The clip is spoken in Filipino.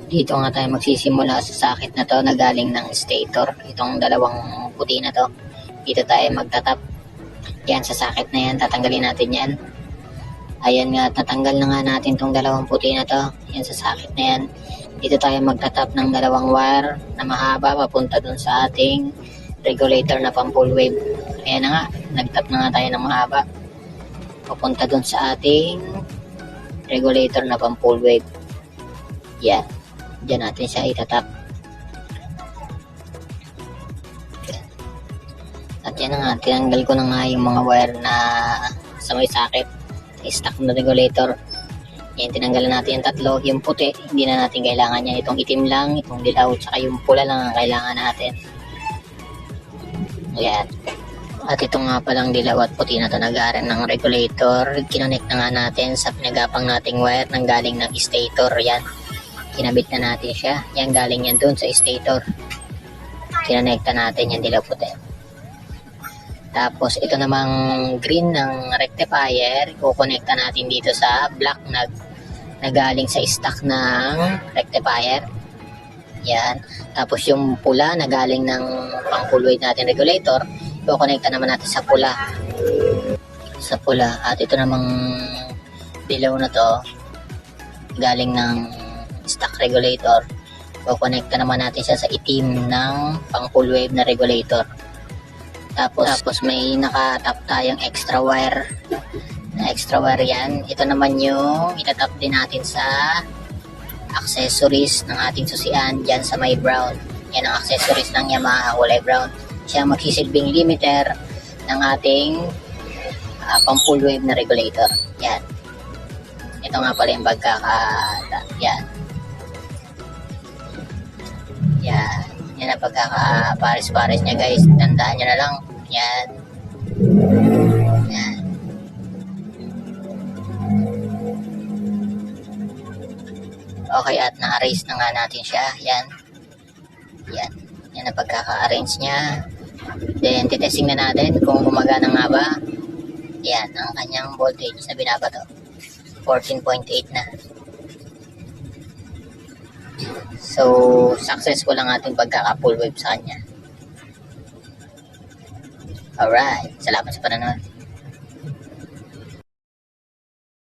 Dito nga tayo magsisimula sa sakit na to na galing ng stator. Itong dalawang puti na to. Dito tayo magtatap. Yan, sa sakit na yan, tatanggalin natin yan. Ayan nga, tatanggal na nga natin itong dalawang puti na to. Yan, sa sakit na yan. Dito tayo magtatap ng dalawang wire na mahaba papunta dun sa ating regulator na pang full wave. Ayan na nga, nagtap na nga tayo ng mahaba papunta dun sa ating regulator na pang full wave. Yan. Diyan natin siya itatap. At yan na nga, tinanggal ko na nga yung mga wire na sa may sakit. Stock na regulator. Yan, tinanggalan natin yung tatlo. Yung puti, hindi na natin kailangan yan. Itong itim lang, itong dilaw, tsaka yung pula lang ang kailangan natin. Yan. At ito nga palang dilaw at puti na ito nag-aaral ng regulator. Kinonect na nga natin sa pinagapang nating wire nang galing ng stator. Yan. Kinabit na natin siya. Yan, galing yan dun sa stator. Kinonekta natin yan dilaw puti. Tapos ito namang green ng rectifier, kukonekta natin dito sa black na galing sa stock ng rectifier. Yan. Tapos yung pula na galing ng pang full wave natin regulator, kukonekta naman natin sa pula. Sa pula. At ito namang dilaw na to, galing ng stock regulator, kukonekta naman natin siya sa itim ng pang full wave na regulator. Tapos may nakatap tayong extra wire. Extra wire yan. Ito naman yung itatap din natin sa accessories ng ating susian dyan sa may brown. Yan ang accessories ng Yamaha, kulay brown. Siya magsisilbing limiter ng ating pang full wave na regulator. Yan. Ito nga pala yung yan. Yan. Yan ang pagkakapares-pares niya, guys. Tandaan nyo na lang. Yan. Yan. Okay, at na-arrange na nga natin siya. Yan. Yan. Yan ang pagkaka-arrange niya. Then, titesting na natin kung gumagana nga ba. Yan. Ang kanyang voltage na binabato. 14.8 na. So, successful ang ating pagkaka-full wave sa kanya. Alright. Salamat sa panonood.